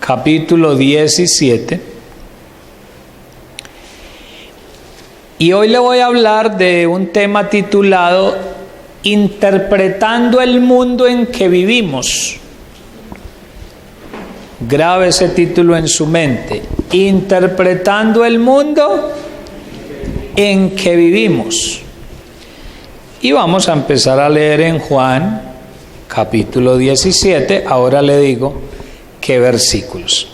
capítulo 17. Y hoy le voy a hablar de un tema titulado Interpretando el mundo en que vivimos. Grabe ese título en su mente. Interpretando el mundo en que vivimos. Y vamos a empezar a leer en Juan, capítulo 17. Ahora le digo qué versículos.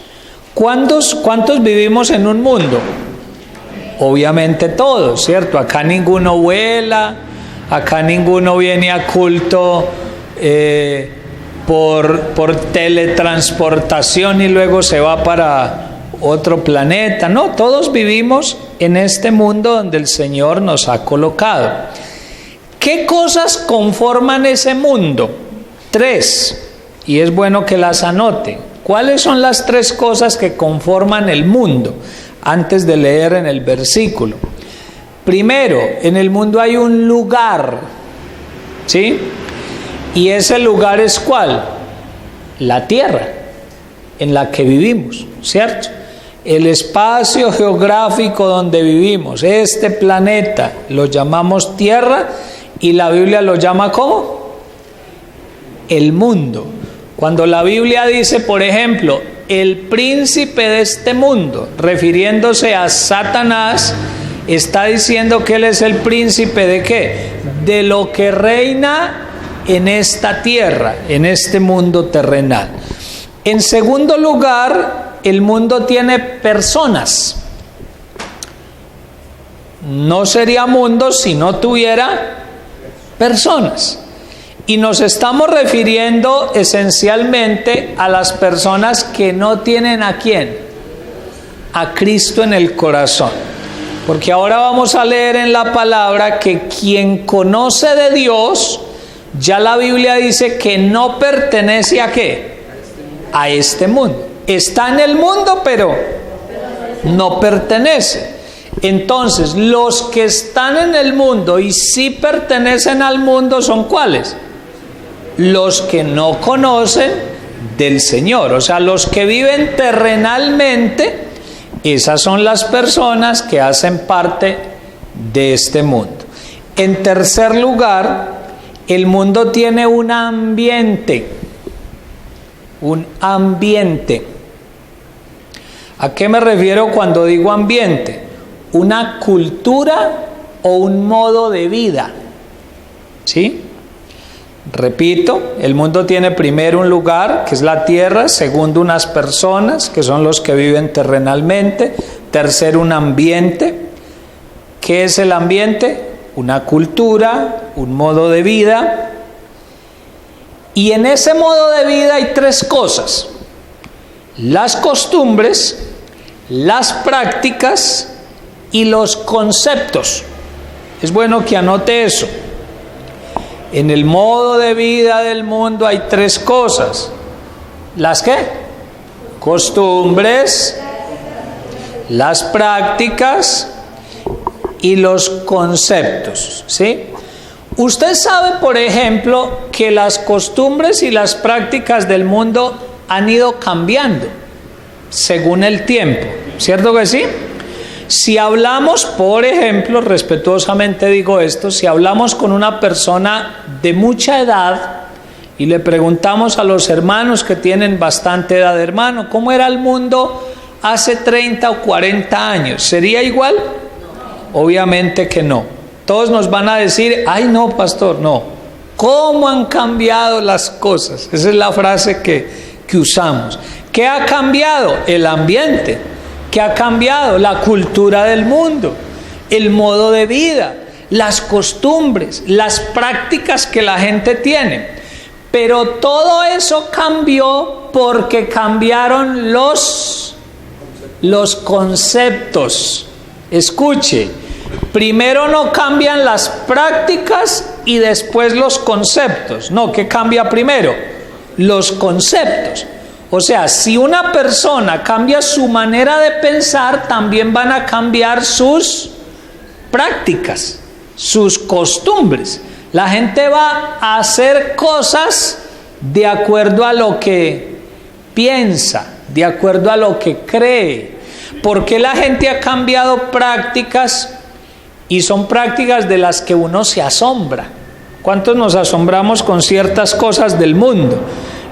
¿Cuántos vivimos en un mundo? Obviamente todos, ¿cierto? Acá ninguno vuela, acá ninguno viene a culto por teletransportación y luego se va para otro planeta. No, todos vivimos en este mundo donde el Señor nos ha colocado. ¿Qué cosas conforman ese mundo? 3, y es bueno que las anote. ¿Cuáles son las 3 cosas que conforman el mundo? Antes de leer en el versículo. Primero, en el mundo hay un lugar, ¿sí? Y ese lugar es ¿cuál? La tierra en la que vivimos, ¿cierto? El espacio geográfico donde vivimos, este planeta, lo llamamos tierra y la Biblia lo llama ¿cómo? El mundo. Cuando la Biblia dice, por ejemplo, el príncipe de este mundo, refiriéndose a Satanás, está diciendo que él es el príncipe ¿de qué? De lo que reina en esta tierra, en este mundo terrenal. En segundo lugar, el mundo tiene personas. No sería mundo si no tuviera personas. Y nos estamos refiriendo esencialmente a las personas que no tienen ¿a quién? A Cristo en el corazón. Porque ahora vamos a leer en la palabra que quien conoce de Dios, ya la Biblia dice que no pertenece ¿a qué? A este mundo. Está en el mundo, pero no pertenece. Entonces, los que están en el mundo y sí pertenecen al mundo, ¿son cuáles? Los que no conocen del Señor, o sea, los que viven terrenalmente, esas son las personas que hacen parte de este mundo. En tercer lugar, el mundo tiene un ambiente. Un ambiente. ¿A qué me refiero cuando digo ambiente? Una cultura o un modo de vida. ¿Sí? Repito, el mundo tiene primero un lugar, que es la tierra, segundo unas personas, que son los que viven terrenalmente, tercero un ambiente. ¿Qué es el ambiente? Una cultura, un modo de vida. Y en ese modo de vida hay 3 cosas: las costumbres, las prácticas y los conceptos. Es bueno que anote eso. En el modo de vida del mundo hay 3 cosas. ¿Las qué? Costumbres, las prácticas y los conceptos, ¿sí? Usted sabe, por ejemplo, que las costumbres y las prácticas del mundo han ido cambiando según el tiempo, ¿cierto que sí? Si hablamos, por ejemplo, respetuosamente digo esto, si hablamos con una persona de mucha edad y le preguntamos a los hermanos que tienen bastante edad, hermano, ¿cómo era el mundo hace 30 o 40 años? ¿Sería igual? No. Obviamente que no. Todos nos van a decir, ay no, pastor, no. ¿Cómo han cambiado las cosas? Esa es la frase que usamos. ¿Qué ha cambiado? El ambiente. ¿Qué ha cambiado? La cultura del mundo, el modo de vida, las costumbres, las prácticas que la gente tiene. Pero todo eso cambió porque cambiaron los conceptos. Escuche, primero no cambian las prácticas y después los conceptos. No, ¿qué cambia primero? Los conceptos. O sea, si una persona cambia su manera de pensar, también van a cambiar sus prácticas, sus costumbres. La gente va a hacer cosas de acuerdo a lo que piensa, de acuerdo a lo que cree. ¿Por qué la gente ha cambiado prácticas? Y son prácticas de las que uno se asombra. ¿Cuántos nos asombramos con ciertas cosas del mundo?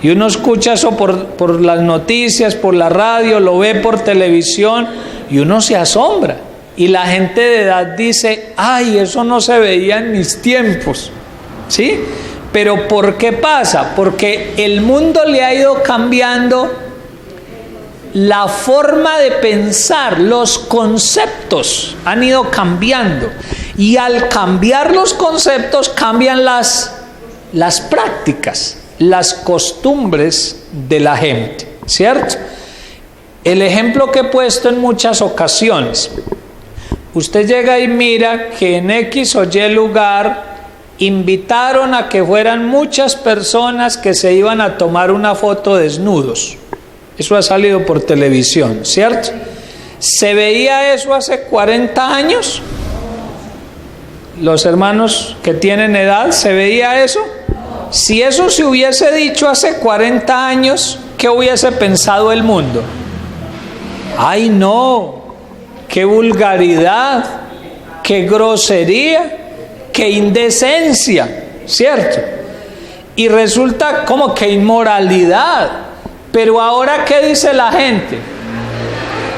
Y uno escucha eso por las noticias, por la radio, lo ve por televisión y uno se asombra. Y la gente de edad dice, ay, eso no se veía en mis tiempos. ¿Sí? Pero ¿por qué pasa? Porque el mundo le ha ido cambiando la forma de pensar, los conceptos han ido cambiando. Y al cambiar los conceptos cambian las prácticas, las costumbres de la gente, ¿cierto? El ejemplo que he puesto en muchas ocasiones, usted llega y mira que en X o Y lugar invitaron a que fueran muchas personas que se iban a tomar una foto desnudos. Eso ha salido por televisión, ¿cierto? ¿Se veía eso hace 40 años? Los hermanos que tienen edad, ¿se veía eso? Si eso se hubiese dicho hace 40 años, ¿qué hubiese pensado el mundo? ¡Ay, no! ¡Qué vulgaridad! ¡Qué grosería! ¡Qué indecencia! ¿Cierto? Y resulta como que inmoralidad. Pero ahora, ¿qué dice la gente?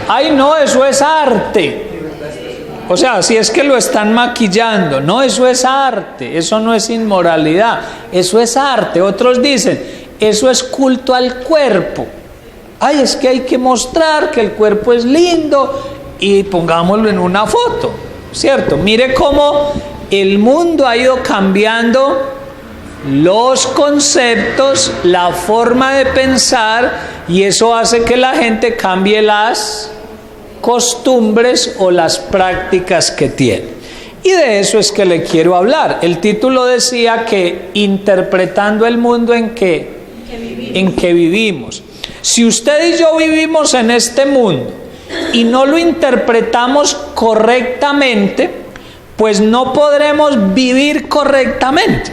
¡Ay, no! Eso es arte. O sea, si es que lo están maquillando, no, eso es arte, eso no es inmoralidad, eso es arte. Otros dicen, eso es culto al cuerpo. Ay, es que hay que mostrar que el cuerpo es lindo y pongámoslo en una foto, ¿cierto? Mire cómo el mundo ha ido cambiando los conceptos, la forma de pensar, y eso hace que la gente cambie las costumbres o las prácticas que tiene. Y de eso es que le quiero hablar. El título decía que interpretando el mundo en que vivimos. Si usted y yo vivimos en este mundo y no lo interpretamos correctamente, pues no podremos vivir correctamente,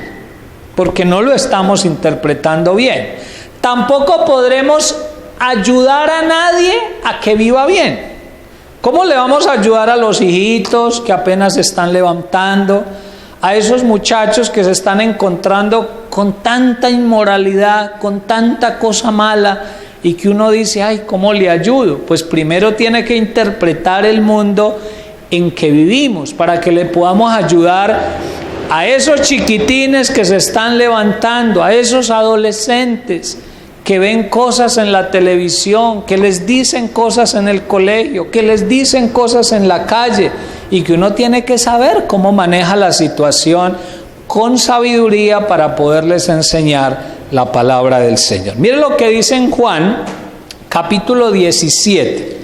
porque no lo estamos interpretando bien. Tampoco podremos ayudar a nadie a que viva bien. ¿Cómo le vamos a ayudar a los hijitos que apenas se están levantando? A esos muchachos que se están encontrando con tanta inmoralidad, con tanta cosa mala, y que uno dice, ay, ¿cómo le ayudo? Pues primero tiene que interpretar el mundo en que vivimos, para que le podamos ayudar a esos chiquitines que se están levantando, a esos adolescentes que ven cosas en la televisión, que les dicen cosas en el colegio, que les dicen cosas en la calle, y que uno tiene que saber cómo maneja la situación con sabiduría para poderles enseñar la palabra del Señor. Miren lo que dice en Juan, capítulo 17,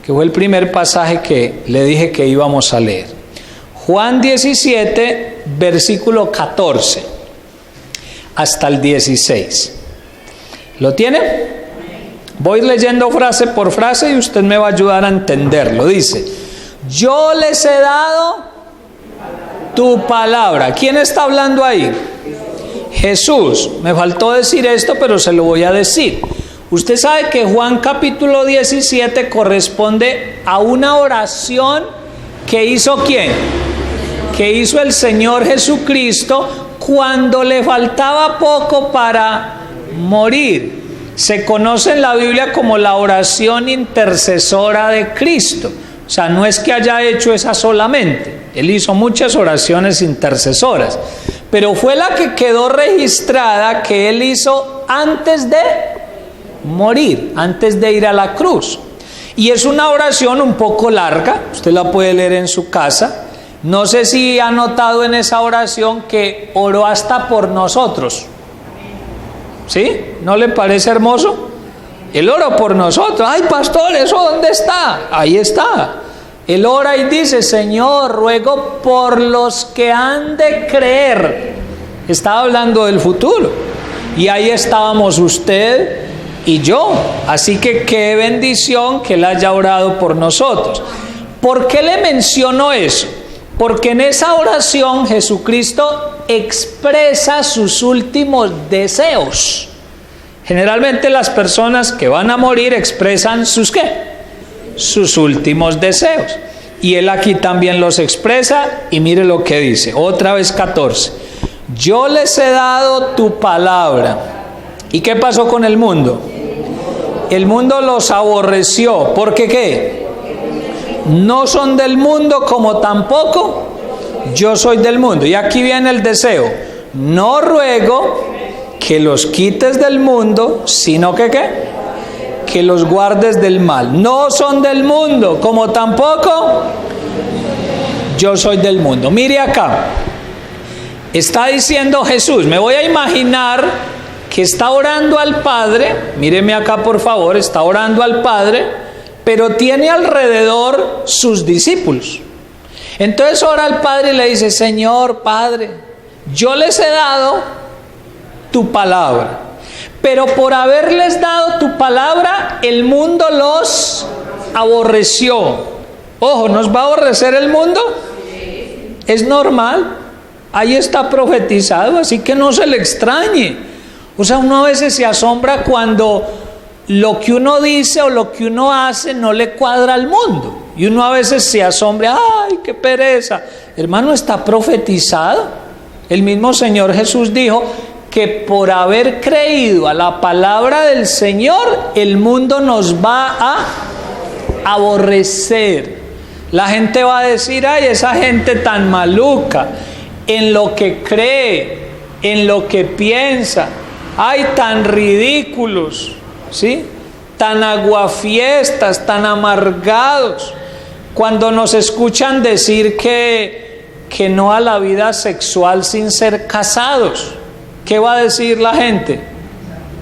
que fue el primer pasaje que le dije que íbamos a leer. Juan 17, versículo 14, hasta el 16. ¿Lo tiene? Voy leyendo frase por frase y usted me va a ayudar a entenderlo. Dice, yo les he dado tu palabra. ¿Quién está hablando ahí? Jesús. Me faltó decir esto, pero se lo voy a decir. Usted sabe que Juan capítulo 17 corresponde a una oración que hizo ¿quién? Que hizo el Señor Jesucristo cuando le faltaba poco para morir. Se conoce en la Biblia como la oración intercesora de Cristo. O sea, no es que haya hecho esa solamente. Él hizo muchas oraciones intercesoras, pero fue la que quedó registrada que él hizo antes de morir, antes de ir a la cruz. Y es una oración un poco larga, usted la puede leer en su casa. No sé si ha notado en esa oración que oró hasta por nosotros. ¿Sí? ¿No le parece hermoso? Él oró por nosotros. Ay, pastor, ¿eso dónde está? Ahí está. Él ora y dice, Señor, ruego por los que han de creer. Estaba hablando del futuro. Y ahí estábamos usted y yo. Así que qué bendición que Él haya orado por nosotros. ¿Por qué le menciono eso? Porque en esa oración Jesucristo expresa sus últimos deseos. Generalmente las personas que van a morir expresan sus ¿qué? Sus últimos deseos. Y él aquí también los expresa y mire lo que dice, otra vez 14. Yo les he dado tu palabra. ¿Y qué pasó con el mundo? El mundo los aborreció. ¿Por qué qué? No son del mundo como tampoco yo soy del mundo. Y aquí viene el deseo. No ruego que los quites del mundo, sino que ¿qué? Que los guardes del mal. No son del mundo, como tampoco yo soy del mundo. Mire acá, está diciendo Jesús, me voy a imaginar que está orando al Padre, míreme acá por favor, está orando al Padre, pero tiene alrededor sus discípulos. Entonces ora al Padre y le dice, Señor Padre, yo les he dado tu palabra, pero por haberles dado tu palabra, el mundo los aborreció. Ojo, ¿nos va a aborrecer el mundo? Es normal, ahí está profetizado, así que no se le extrañe. O sea, uno a veces se asombra cuando lo que uno dice o lo que uno hace no le cuadra al mundo. Y uno a veces se asombra, ¡ay, qué pereza! Hermano, está profetizado. El mismo Señor Jesús dijo que por haber creído a la palabra del Señor, el mundo nos va a aborrecer. La gente va a decir, ¡ay, esa gente tan maluca! En lo que cree, en lo que piensa, ¡ay, tan ridículos! ¿Sí? Tan aguafiestas, tan amargados. Cuando nos escuchan decir que no a la vida sexual sin ser casados, ¿qué va a decir la gente?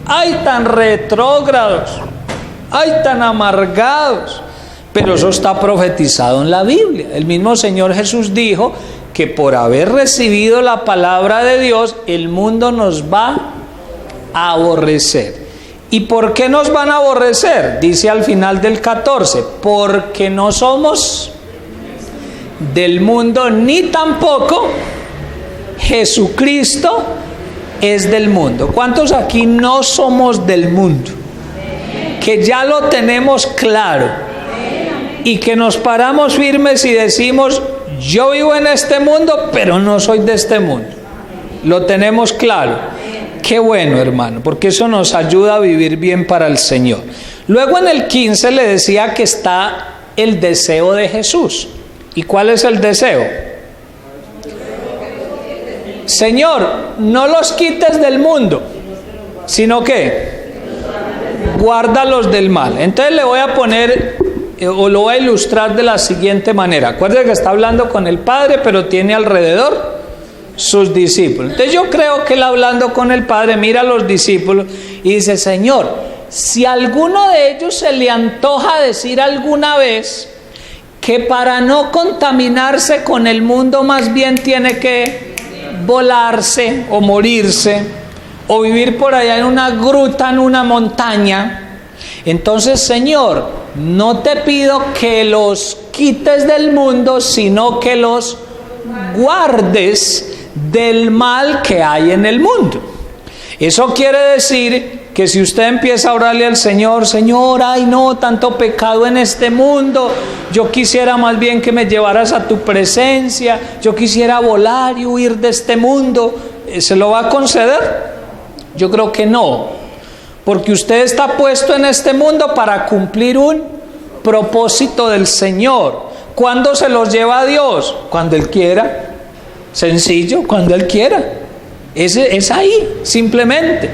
¡Ay, tan retrógrados! ¡Ay, tan amargados! Pero eso está profetizado en la Biblia. El mismo Señor Jesús dijo que por haber recibido la palabra de Dios, el mundo nos va a aborrecer. ¿Y por qué nos van a aborrecer? Dice al final del 14, porque no somos del mundo, ni tampoco Jesucristo es del mundo. ¿Cuántos aquí no somos del mundo? Que ya lo tenemos claro y que nos paramos firmes y decimos, yo vivo en este mundo, pero no soy de este mundo. Lo tenemos claro. Qué bueno, hermano, porque eso nos ayuda a vivir bien para el Señor. Luego en el 15 le decía que está el deseo de Jesús. ¿Y cuál es el deseo? Señor, no los quites del mundo, sino que guárdalos del mal. Entonces le voy a poner, o lo voy a ilustrar de la siguiente manera. Acuérdense que está hablando con el Padre, pero tiene alrededor sus discípulos. Entonces yo creo que él hablando con el Padre mira a los discípulos y dice, Señor, si a alguno de ellos se le antoja decir alguna vez que para no contaminarse con el mundo más bien tiene que volarse o morirse o vivir por allá en una gruta, en una montaña, entonces Señor, no te pido que los quites del mundo, sino que los guardes del mal que hay en el mundo. Eso quiere decir que si usted empieza a orarle al Señor, Señor, ay no, tanto pecado en este mundo, yo quisiera más bien que me llevaras a tu presencia, yo quisiera volar y huir de este mundo, ¿se lo va a conceder? Yo creo que no, porque usted está puesto en este mundo para cumplir un propósito del Señor. ¿Cuándo se los lleva a Dios? Cuando Él quiera. Sencillo, cuando Él quiera. Es ahí, simplemente.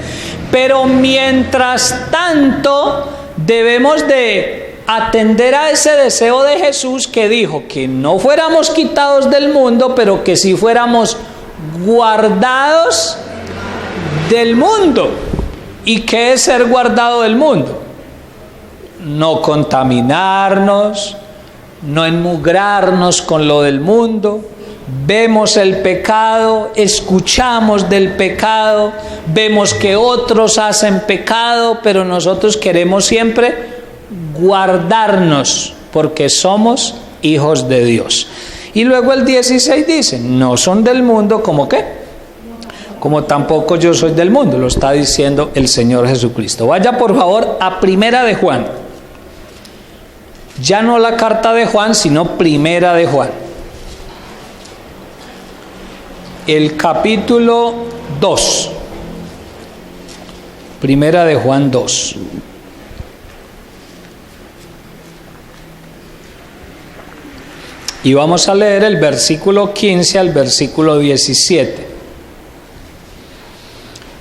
Pero mientras tanto, debemos de atender a ese deseo de Jesús que dijo que no fuéramos quitados del mundo, pero que sí fuéramos guardados del mundo. ¿Y qué es ser guardado del mundo? No contaminarnos, no enmugrarnos con lo del mundo. Vemos el pecado, escuchamos del pecado, vemos que otros hacen pecado, pero nosotros queremos siempre guardarnos porque somos hijos de Dios. Y luego el 16 dice, no son del mundo, ¿como qué? como tampoco yo soy del mundo, lo está diciendo el Señor Jesucristo. Vaya por favor a Primera de Juan. Ya no la carta de Juan, sino Primera de Juan. El capítulo 2. Primera de Juan 2. Y vamos a leer el versículo 15 al versículo 17.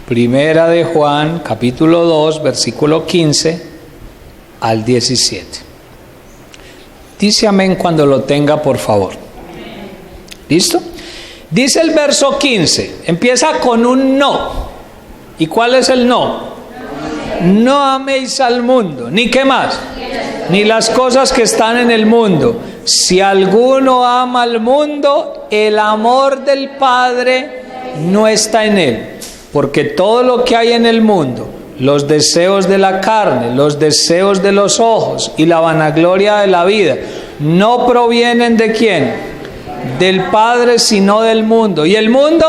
Primera de Juan, capítulo 2, versículo 15 al 17. Dice amén cuando lo tenga, por favor. ¿Listo? Dice el verso 15, empieza con un no. ¿Y cuál es el no? No améis al mundo, ni qué más, ni las cosas que están en el mundo. Si alguno ama al mundo, el amor del Padre no está en él. Porque todo lo que hay en el mundo, los deseos de la carne, los deseos de los ojos y la vanagloria de la vida, no provienen de ¿quién? Del Padre, sino del mundo. Y el mundo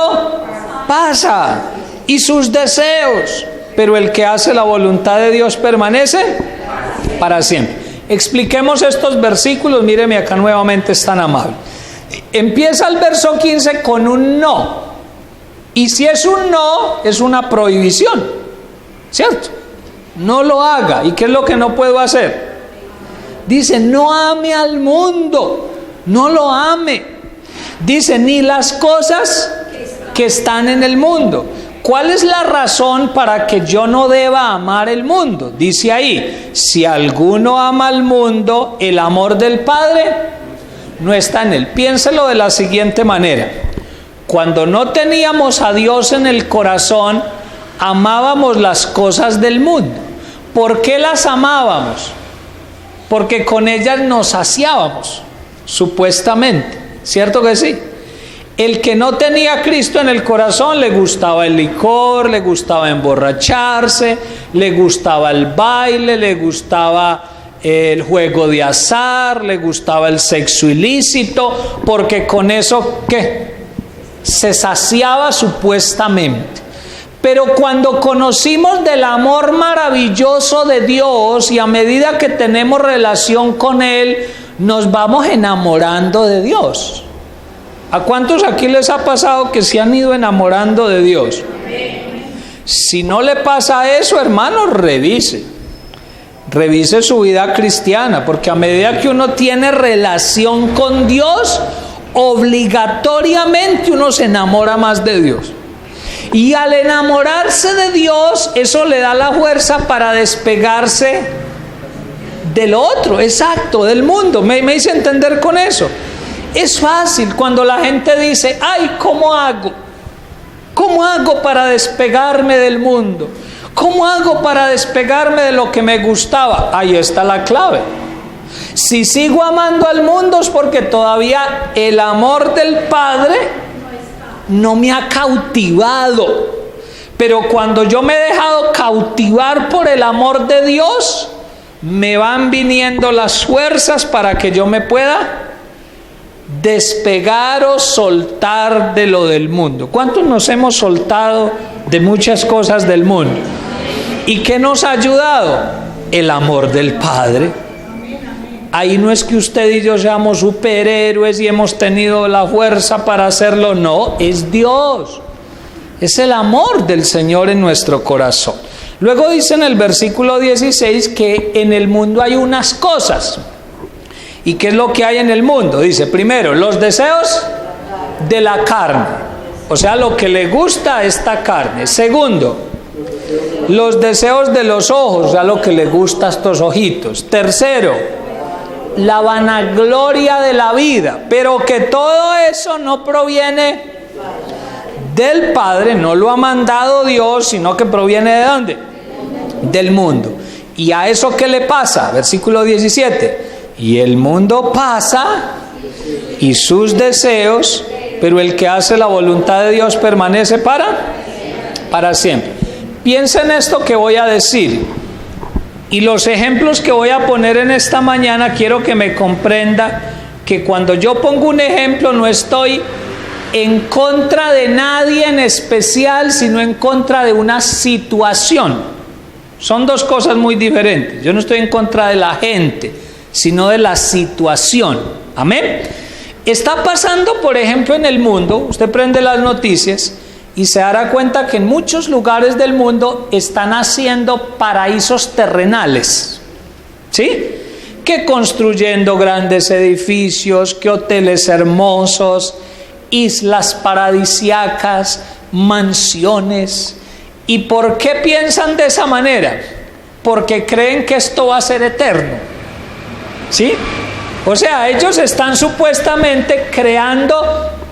pasa, y sus deseos, pero el que hace la voluntad de Dios permanece para siempre. Expliquemos estos versículos. Míreme acá nuevamente, es tan amable. Empieza el verso 15 con un no. Y si es un no, es una prohibición, ¿cierto? No lo haga. ¿Y qué es lo que no puedo hacer? Dice, no ame al mundo, no lo ame. Dice, ni las cosas que están en el mundo. ¿Cuál es la razón para que yo no deba amar el mundo? Dice ahí, si alguno ama al mundo, el amor del Padre no está en él. Piénselo de la siguiente manera. Cuando no teníamos a Dios en el corazón, amábamos las cosas del mundo. ¿Por qué las amábamos? Porque con ellas nos saciábamos, supuestamente. ¿Cierto que sí? El que no tenía a Cristo en el corazón le gustaba el licor, le gustaba emborracharse, le gustaba el baile, le gustaba el juego de azar, le gustaba el sexo ilícito, porque con eso, ¿qué? Se saciaba supuestamente. Pero cuando conocimos del amor maravilloso de Dios y a medida que tenemos relación con Él, nos vamos enamorando de Dios. ¿A cuántos aquí les ha pasado que se han ido enamorando de Dios? Si no le pasa eso, hermanos, revise su vida cristiana, porque a medida que uno tiene relación con Dios, obligatoriamente uno se enamora más de Dios. Y al enamorarse de Dios, eso le da la fuerza para despegarse del otro, exacto, del mundo. Me hice entender con eso. Es fácil cuando la gente dice, ay, ¿cómo hago? ¿Cómo hago para despegarme del mundo? ¿Cómo hago para despegarme de lo que me gustaba? Ahí está la clave. Si sigo amando al mundo es porque todavía el amor del Padre no me ha cautivado. Pero cuando yo me he dejado cautivar por el amor de Dios, me van viniendo las fuerzas para que yo me pueda despegar o soltar de lo del mundo. ¿Cuántos nos hemos soltado de muchas cosas del mundo? ¿Y qué nos ha ayudado? El amor del Padre. Ahí no es que usted y yo seamos superhéroes y hemos tenido la fuerza para hacerlo, no, es Dios. Es el amor del Señor en nuestro corazón. Luego dice en el versículo 16 que en el mundo hay unas cosas. ¿Y qué es lo que hay en el mundo? Dice, primero, los deseos de la carne, o sea, lo que le gusta a esta carne. Segundo, los deseos de los ojos, o sea, lo que le gusta a estos ojitos. Tercero, la vanagloria de la vida, pero que todo eso no proviene del Padre, no lo ha mandado Dios, sino que proviene ¿de dónde? Del mundo. ¿Y a eso qué le pasa? Versículo 17. Y el mundo pasa y sus deseos, pero el que hace la voluntad de Dios permanece para siempre. Piensa en esto que voy a decir. Y los ejemplos que voy a poner en esta mañana, quiero que me comprenda que cuando yo pongo un ejemplo no estoy en contra de nadie en especial, sino en contra de una situación. Son dos cosas muy diferentes. Yo no estoy en contra de la gente, sino de la situación. Amén. Está pasando, por ejemplo, en el mundo, usted prende las noticias y se dará cuenta que en muchos lugares del mundo están haciendo paraísos terrenales. ¿Sí? Que construyendo grandes edificios, que hoteles hermosos, islas paradisíacas, mansiones. ¿Y por qué piensan de esa manera? Porque creen que esto va a ser eterno. ¿Sí? O sea, ellos están supuestamente creando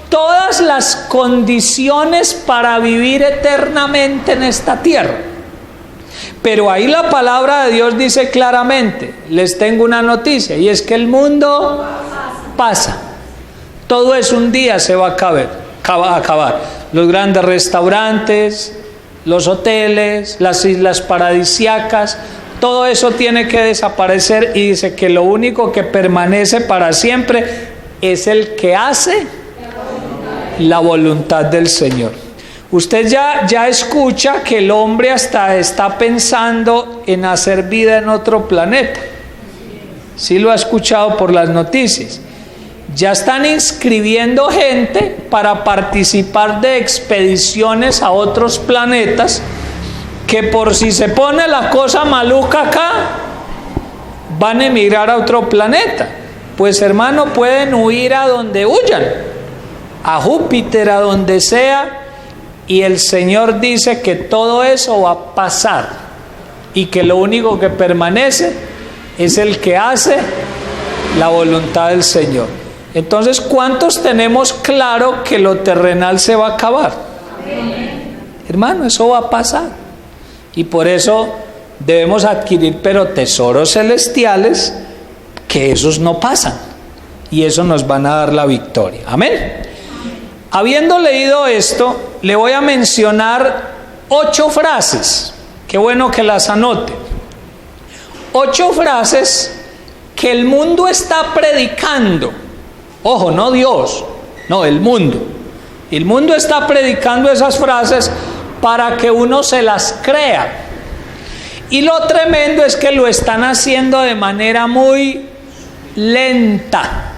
todas las condiciones para vivir eternamente en esta tierra. Pero ahí la palabra de Dios dice claramente, les tengo una noticia, y es que el mundo pasa. Todo eso un día se va a acabar. Los grandes restaurantes, los hoteles, las islas paradisíacas, todo eso tiene que desaparecer, y dice que lo único que permanece para siempre es el que hace la voluntad del Señor. Usted ya escucha que el hombre hasta está pensando en hacer vida en otro planeta. Sí lo ha escuchado por las noticias. Ya están inscribiendo gente para participar de expediciones a otros planetas, que por si se pone la cosa maluca acá, van a emigrar a otro planeta. Pues hermano, pueden huir a donde huyan, a Júpiter, a donde sea, y el Señor dice que todo eso va a pasar, y que lo único que permanece es el que hace la voluntad del Señor. Entonces, ¿cuántos tenemos claro que lo terrenal se va a acabar? Amén. Hermano, eso va a pasar. Y por eso debemos adquirir, pero tesoros celestiales, que esos no pasan. Y esos nos van a dar la victoria. Amén. Habiendo leído esto, le voy a mencionar 8 frases. Qué bueno que las anote. 8 frases que el mundo está predicando. Ojo, no Dios, no, el mundo. El mundo está predicando esas frases para que uno se las crea. Y lo tremendo es que lo están haciendo de manera muy lenta,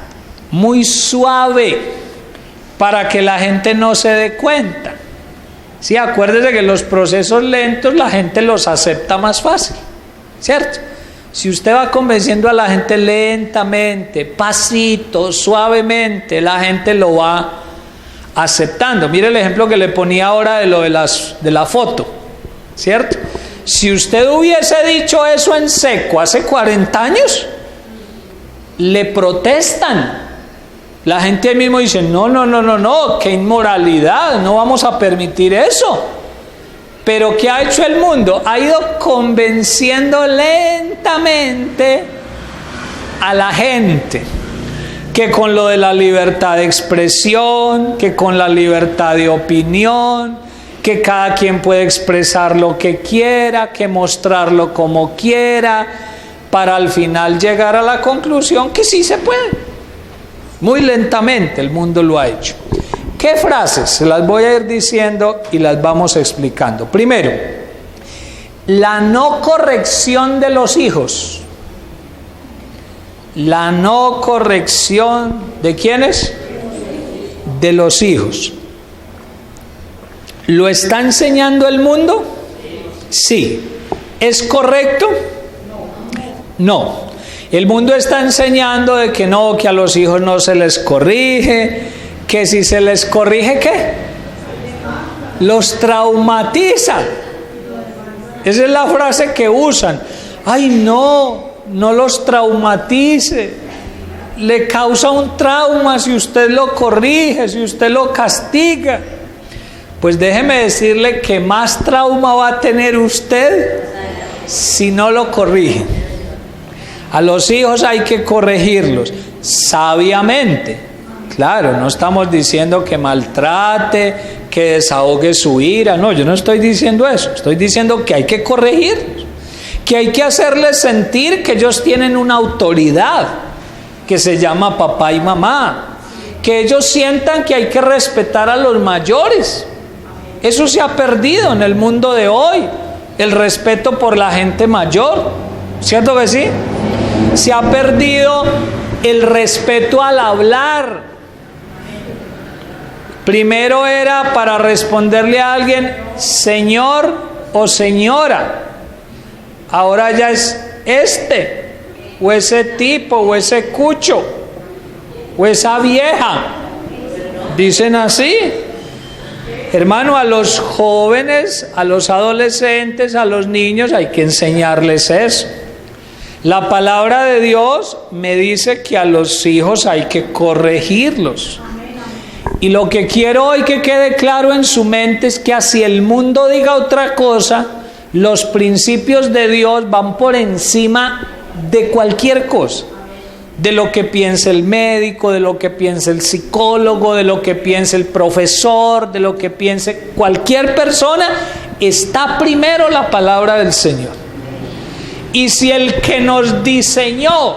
muy suave, para que la gente no se dé cuenta. Sí, acuérdese que los procesos lentos la gente los acepta más fácil, ¿cierto? Si usted va convenciendo a la gente lentamente, pasito, suavemente, la gente lo va aceptando. Mire el ejemplo que le ponía ahora de lo de la foto, ¿cierto? Si usted hubiese dicho eso en seco hace 40 años, le protestan. La gente ahí mismo dice, no, qué inmoralidad, no vamos a permitir eso. Pero ¿qué ha hecho el mundo? Ha ido convenciendo lentamente a la gente que con lo de la libertad de expresión, que con la libertad de opinión, que cada quien puede expresar lo que quiera, que mostrarlo como quiera, para al final llegar a la conclusión que sí se puede. Muy lentamente el mundo lo ha hecho. ¿Qué frases? Se las voy a ir diciendo y las vamos explicando. Primero, la no corrección de los hijos. La no corrección ¿de quiénes? De los hijos. ¿Lo está enseñando el mundo? Sí. ¿Es correcto? No. El mundo está enseñando de que no, que a los hijos no se les corrige, que si se les corrige, ¿qué? Los traumatiza. Esa es la frase que usan. Ay, no los traumatice. Le causa un trauma si usted lo corrige, si usted lo castiga. Pues déjeme decirle que más trauma va a tener usted si no lo corrige. A los hijos hay que corregirlos sabiamente. Claro, no estamos diciendo que maltrate, que desahogue su ira. No, yo no estoy diciendo eso. Estoy diciendo que hay que corregirlos, que hay que hacerles sentir que ellos tienen una autoridad que se llama papá y mamá, que ellos sientan que hay que respetar a los mayores. Eso se ha perdido en el mundo de hoy, el respeto por la gente mayor, ¿cierto que sí? Se ha perdido el respeto al hablar. Primero era para responderle a alguien señor o señora. Ahora ya es o ese tipo, o ese cucho, o esa vieja. Dicen así. Hermano, a los jóvenes, a los adolescentes, a los niños hay que enseñarles eso. La palabra de Dios me dice que a los hijos hay que corregirlos. Y lo que quiero hoy que quede claro en su mente es que así el mundo diga otra cosa, los principios de Dios van por encima de cualquier cosa. De lo que piense el médico, de lo que piense el psicólogo, de lo que piense el profesor, de lo que piense cualquier persona, está primero la palabra del Señor. Y si el que nos diseñó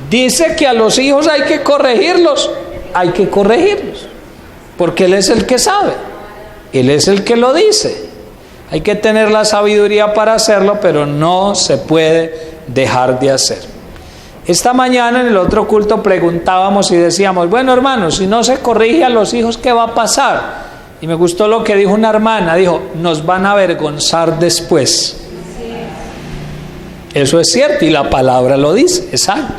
dice que a los hijos hay que corregirlos, hay que corregirlos, porque Él es el que sabe, Él es el que lo dice. Hay que tener la sabiduría para hacerlo, pero no se puede dejar de hacer. Esta mañana en el otro culto preguntábamos y decíamos, bueno hermanos, si no se corrige a los hijos, ¿qué va a pasar? Y me gustó lo que dijo una hermana, dijo, nos van a avergonzar después. Eso es cierto y la palabra lo dice, exacto.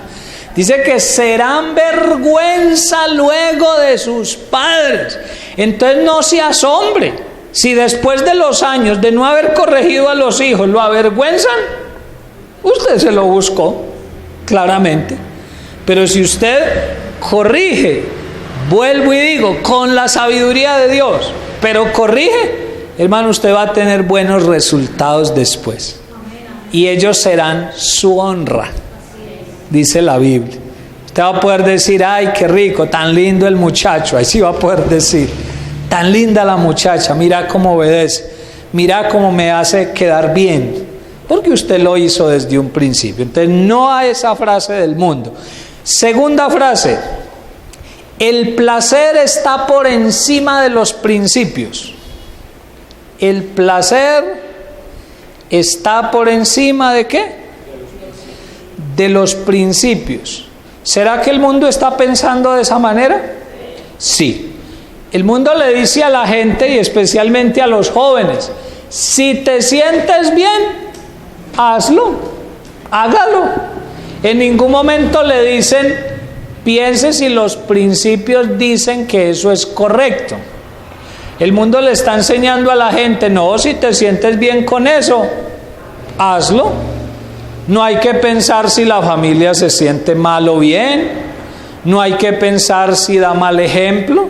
Dice que serán vergüenza luego de sus padres. Entonces no se asombre si después de los años de no haber corregido a los hijos lo avergüenzan. Usted se lo buscó. Claramente, pero si usted corrige, vuelvo y digo, con la sabiduría de Dios, pero corrige, hermano, usted va a tener buenos resultados después, y ellos serán su honra, dice la Biblia. Usted va a poder decir, ay, qué rico, tan lindo el muchacho, ahí sí va a poder decir, tan linda la muchacha, mira cómo obedece, mira cómo me hace quedar bien. Porque usted lo hizo desde un principio. Entonces no a esa frase del mundo. Segunda frase, el placer está por encima de los principios. El placer está por encima ¿de qué? De los principios. ¿Será que el mundo está pensando de esa manera? Sí. El mundo le dice a la gente y especialmente a los jóvenes, si te sientes bien, hazlo, hágalo. En ningún momento le dicen, piense si los principios dicen que eso es correcto. El mundo le está enseñando a la gente, no, si te sientes bien con eso, hazlo. No hay que pensar si la familia se siente mal o bien. No hay que pensar si da mal ejemplo.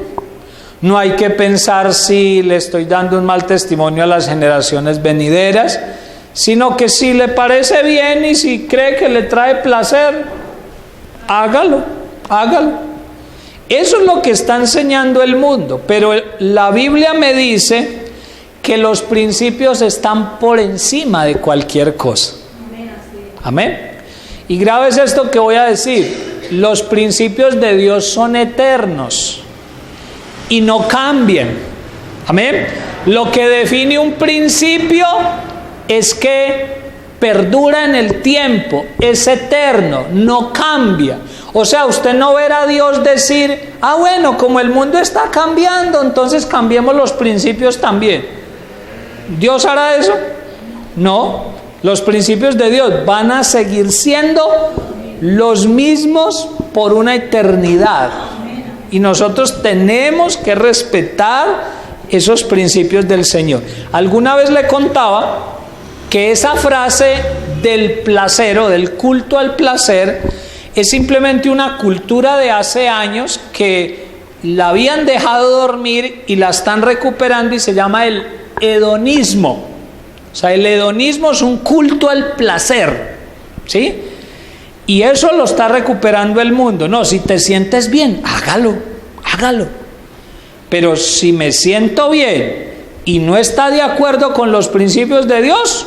No hay que pensar si le estoy dando un mal testimonio a las generaciones venideras. Sino que si le parece bien y si cree que le trae placer, hágalo, hágalo. Eso es lo que está enseñando el mundo, pero la Biblia me dice que los principios están por encima de cualquier cosa. Amén. Y grave es esto que voy a decir, los principios de Dios son eternos y no cambian. Amén. Lo que define un principio es que perdura en el tiempo, es eterno, no cambia. O sea, usted no verá a Dios decir, bueno, como el mundo está cambiando, entonces cambiemos los principios también. ¿Dios hará eso? No, los principios de Dios van a seguir siendo los mismos por una eternidad. Y nosotros tenemos que respetar esos principios del Señor. Alguna vez le contaba que esa frase del placer o del culto al placer es simplemente una cultura de hace años que la habían dejado dormir y la están recuperando y se llama el hedonismo. O sea, el hedonismo es un culto al placer, ¿sí? Y eso lo está recuperando el mundo. No, si te sientes bien, hágalo, hágalo. Pero si me siento bien y no está de acuerdo con los principios de Dios,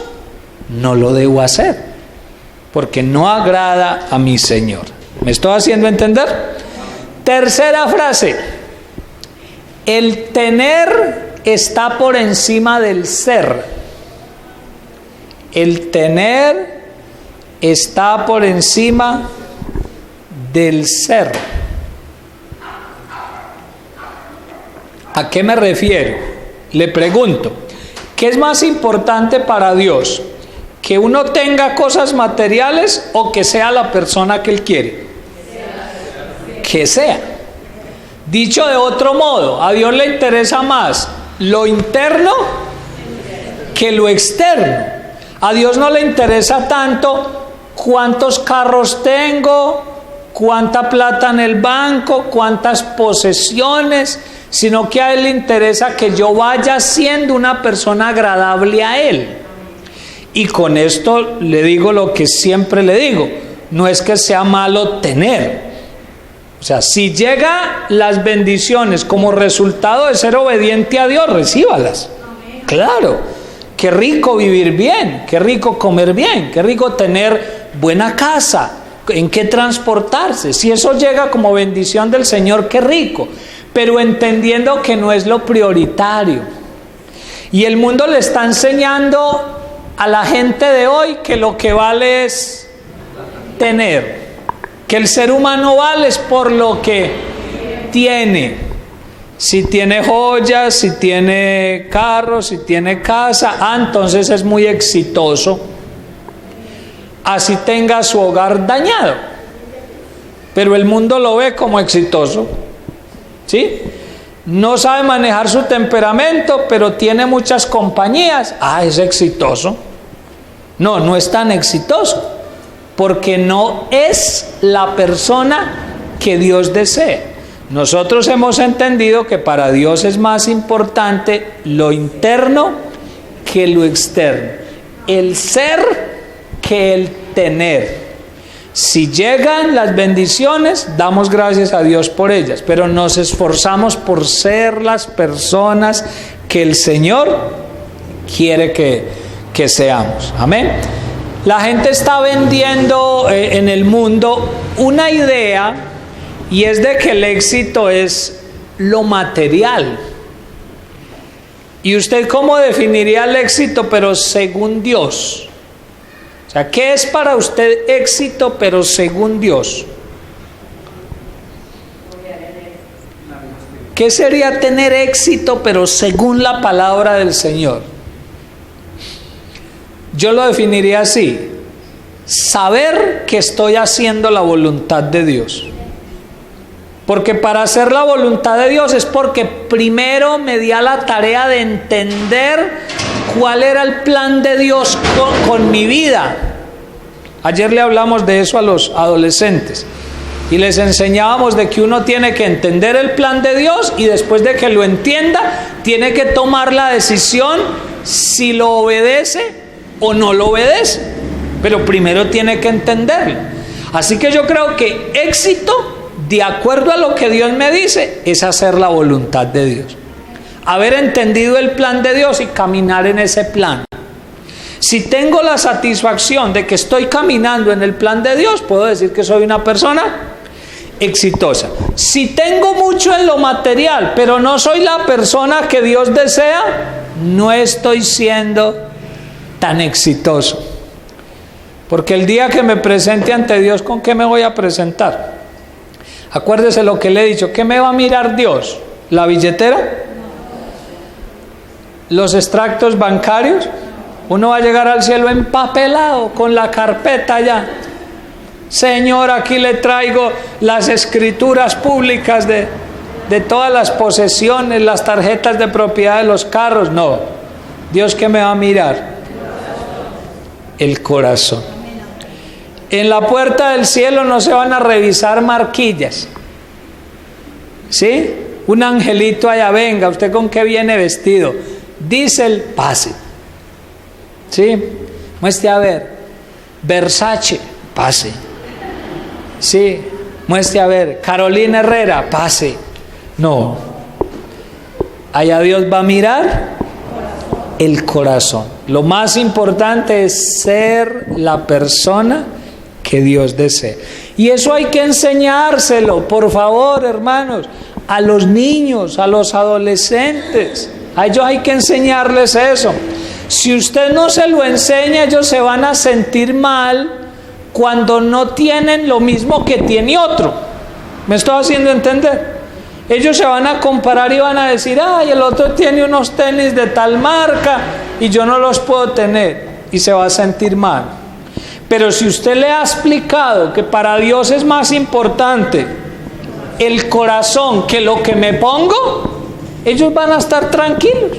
no lo debo hacer, porque no agrada a mi Señor. ¿Me estoy haciendo entender? Tercera frase. El tener está por encima del ser. El tener está por encima del ser. ¿A qué me refiero? Le pregunto, ¿qué es más importante para Dios? ¿Que uno tenga cosas materiales o que sea la persona que Él quiere? Que sea. Dicho de otro modo, a Dios le interesa más lo interno que lo externo. A Dios no le interesa tanto cuántos carros tengo, cuánta plata en el banco, cuántas posesiones, sino que a Él le interesa que yo vaya siendo una persona agradable a Él. Y con esto le digo lo que siempre le digo, no es que sea malo tener. O sea, si llega las bendiciones como resultado de ser obediente a Dios, recíbalas. Claro, qué rico vivir bien, qué rico comer bien, qué rico tener buena casa, en qué transportarse. Si eso llega como bendición del Señor, qué rico. Pero entendiendo que no es lo prioritario. Y el mundo le está enseñando a la gente de hoy que lo que vale es tener, que el ser humano vale es por lo que tiene. Si tiene joyas, si tiene carro, si tiene casa, entonces es muy exitoso. Así tenga su hogar dañado, pero el mundo lo ve como exitoso. ¿Sí? No sabe manejar su temperamento, pero tiene muchas compañías. Es exitoso. No, no es tan exitoso, porque no es la persona que Dios desea. Nosotros hemos entendido que para Dios es más importante lo interno que lo externo, el ser que el tener. Si llegan las bendiciones, damos gracias a Dios por ellas, pero nos esforzamos por ser las personas que el Señor quiere que seamos. Amén. La gente está vendiendo en el mundo una idea, y es de que el éxito es lo material. ¿Y usted cómo definiría el éxito, pero según Dios? O sea, ¿qué es para usted éxito, pero según Dios? ¿Qué sería tener éxito, pero según la palabra del Señor? Yo lo definiría así: saber que estoy haciendo la voluntad de Dios. Porque para hacer la voluntad de Dios es porque primero me di a la tarea de entender cuál era el plan de Dios con mi vida. Ayer le hablamos de eso a los adolescentes y les enseñábamos de que uno tiene que entender el plan de Dios, y después de que lo entienda tiene que tomar la decisión si lo obedece o no lo obedece, pero primero tiene que entenderlo. Así que yo creo que éxito, de acuerdo a lo que Dios me dice, es hacer la voluntad de Dios, haber entendido el plan de Dios y caminar en ese plan. Si tengo la satisfacción de que estoy caminando en el plan de Dios, puedo decir que soy una persona exitosa. Si tengo mucho en lo material, pero no soy la persona que Dios desea, no estoy siendo tan exitoso. Porque el día que me presente ante Dios, ¿con qué me voy a presentar? Acuérdese lo que le he dicho. ¿Qué me va a mirar Dios? ¿La billetera? ¿Los extractos bancarios? Uno va a llegar al cielo empapelado con la carpeta ya. Señor, aquí le traigo las escrituras públicas de todas las posesiones, las tarjetas de propiedad de los carros. No. ¿Dios qué me va a mirar? El corazón. En la puerta del cielo no se van a revisar marquillas. ¿Sí? Un angelito allá, venga, ¿usted con qué viene vestido? Dice el pase. ¿Sí? Muestre a ver. Versace, pase. Sí, muestre a ver. Carolina Herrera, pase. No. Allá Dios va a mirar el corazón. Lo más importante es ser la persona que Dios desea. Y eso hay que enseñárselo, por favor, hermanos, a los niños, a los adolescentes. A ellos hay que enseñarles eso. Si usted no se lo enseña, ellos se van a sentir mal cuando no tienen lo mismo que tiene otro. ¿Me estoy haciendo entender? Ellos se van a comparar y van a decir, ay, el otro tiene unos tenis de tal marca y yo no los puedo tener, y se va a sentir mal. Pero si usted le ha explicado que para Dios es más importante el corazón que lo que me pongo, ellos van a estar tranquilos,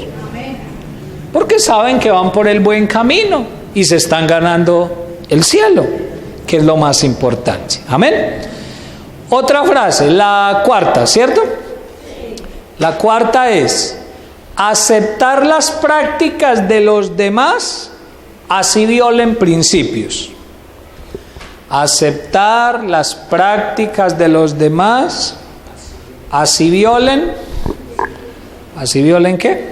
porque saben que van por el buen camino y se están ganando el cielo, que es lo más importante. Amén. Otra frase, la cuarta, ¿cierto? La cuarta es: aceptar las prácticas de los demás, así violen principios. Aceptar las prácticas de los demás, así violen. ¿Así violen qué?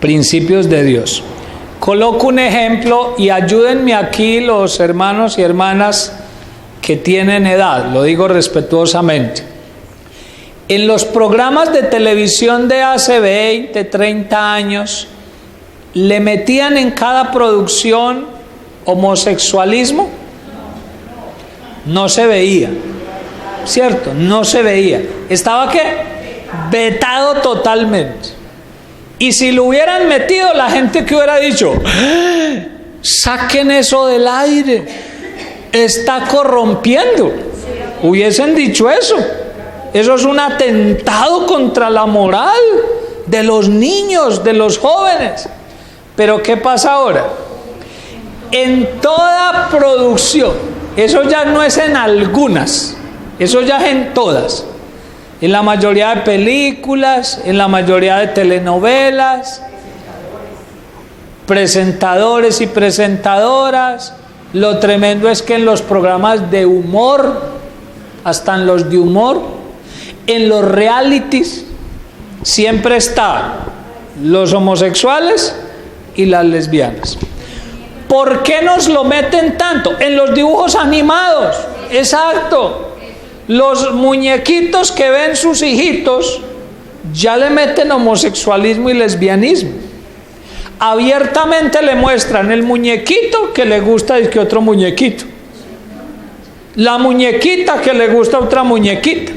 Principios de Dios. Coloco un ejemplo y ayúdenme aquí los hermanos y hermanas que tienen edad, lo digo respetuosamente. En los programas de televisión de hace 20, 30 años, ¿le metían en cada producción homosexualismo? No se veía, ¿cierto? No se veía. ¿Estaba qué? Vetado totalmente. Y si lo hubieran metido, la gente que hubiera dicho, saquen eso del aire, está corrompiendo. Hubiesen dicho eso. Eso es un atentado contra la moral de los niños, de los jóvenes. Pero ¿qué pasa ahora? En toda producción, eso ya no es en algunas, eso ya es en todas. En la mayoría de películas, en la mayoría de telenovelas, presentadores y presentadoras. Lo tremendo es que en los programas de humor, hasta en los de humor, en los realities, siempre están los homosexuales y las lesbianas. ¿Por qué nos lo meten tanto? En los dibujos animados, exacto. Los muñequitos que ven sus hijitos ya le meten homosexualismo y lesbianismo. Abiertamente le muestran el muñequito que le gusta y que otro muñequito, la muñequita que le gusta a otra muñequita.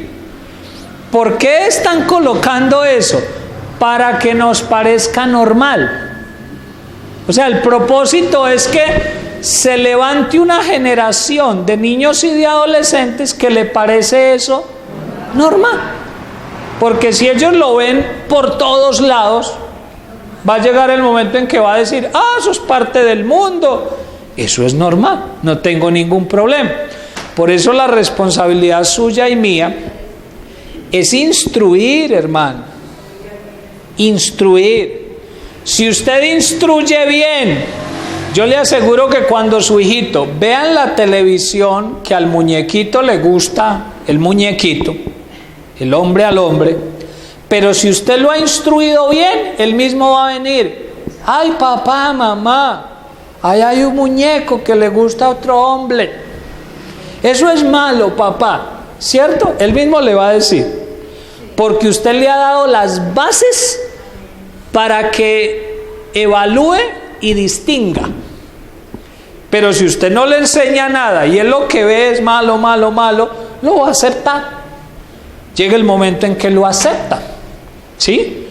¿Por qué están colocando eso? Para que nos parezca normal. O sea, el propósito es que se levante una generación de niños y de adolescentes que le parece eso normal. Porque si ellos lo ven por todos lados, va a llegar el momento en que va a decir, eso es parte del mundo, eso es normal, no tengo ningún problema. Por eso la responsabilidad suya y mía es instruir, hermano, instruir. Si usted instruye bien, yo le aseguro que cuando su hijito vea en la televisión que al muñequito le gusta el muñequito, el hombre al hombre, pero si usted lo ha instruido bien, él mismo va a venir, ay papá, mamá, ahí hay un muñeco que le gusta a otro hombre, eso es malo papá, ¿cierto? Él mismo le va a decir, porque usted le ha dado las bases para que evalúe y distinga. Pero si usted no le enseña nada y él lo que ve es malo, malo, malo, lo va a aceptar. Llega el momento en que lo acepta, ¿sí?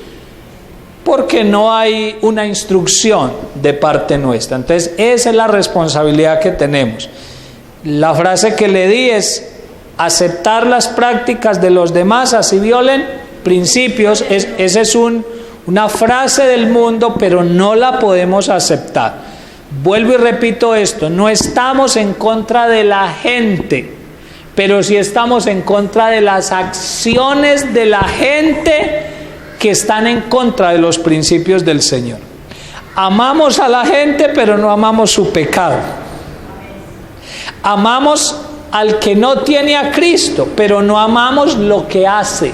Porque no hay una instrucción de parte nuestra. Entonces esa es la responsabilidad que tenemos. La frase que le di es aceptar las prácticas de los demás, así violen principios. Esa es una frase del mundo, pero no la podemos aceptar. Vuelvo y repito esto, no estamos en contra de la gente, pero sí estamos en contra de las acciones de la gente que están en contra de los principios del Señor. Amamos a la gente, pero no amamos su pecado. Amamos al que no tiene a Cristo, pero no amamos lo que hace.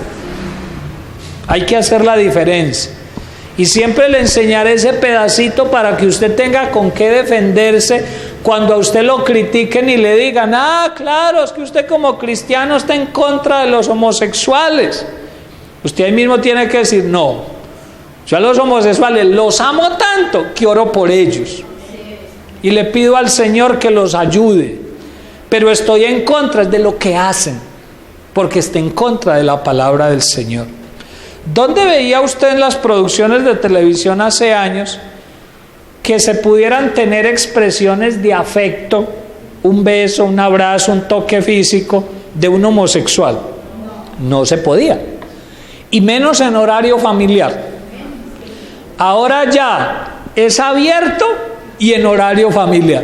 Hay que hacer la diferencia. Y siempre le enseñaré ese pedacito para que usted tenga con qué defenderse Cuando a usted lo critiquen y le digan, claro, es que usted como cristiano está en contra de los homosexuales, usted ahí mismo tiene que decir, no, yo a los homosexuales los amo tanto que oro por ellos y le pido al Señor que los ayude, pero estoy en contra de lo que hacen, porque está en contra de la palabra del Señor. ¿Dónde veía usted en las producciones de televisión hace años que se pudieran tener expresiones de afecto, un beso, un abrazo, un toque físico de un homosexual? No se podía, y menos en horario familiar. Ahora ya es abierto y en horario familiar.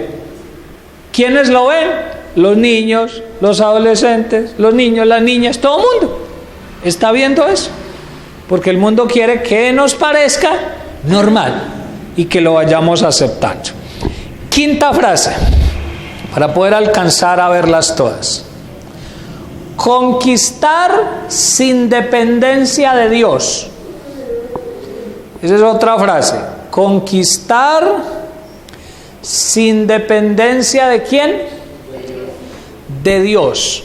¿Quiénes lo ven? Los niños, los adolescentes, los niños, las niñas, todo el mundo está viendo eso, porque el mundo quiere que nos parezca normal y que lo vayamos aceptando. Quinta frase, para poder alcanzar a verlas todas: conquistar sin dependencia de Dios. Esa es otra frase. Conquistar sin dependencia ¿de quién? De Dios.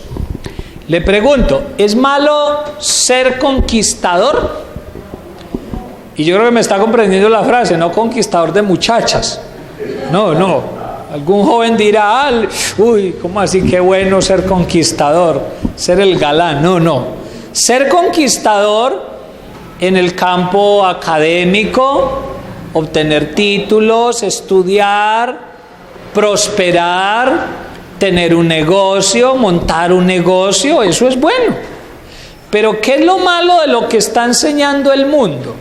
Le pregunto, ¿es malo ser conquistador? Y yo creo que me está comprendiendo la frase, no conquistador de muchachas. No. Algún joven dirá, uy, ¿cómo así? Qué bueno ser conquistador, ser el galán. No. Ser conquistador en el campo académico, obtener títulos, estudiar, prosperar, tener un negocio, montar un negocio, eso es bueno. Pero ¿qué es lo malo de lo que está enseñando el mundo?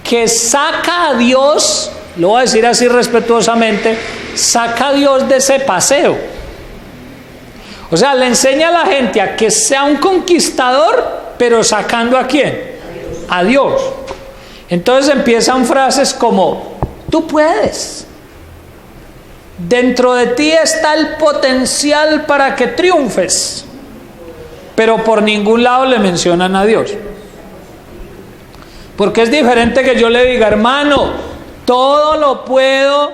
Que saca a Dios, lo voy a decir así respetuosamente, saca a Dios de ese paseo. O sea, le enseña a la gente a que sea un conquistador, pero sacando ¿a quién? A Dios. Entonces empiezan frases como, tú puedes, dentro de ti está el potencial para que triunfes, pero por ningún lado le mencionan a Dios. Porque es diferente que yo le diga, hermano, todo lo puedo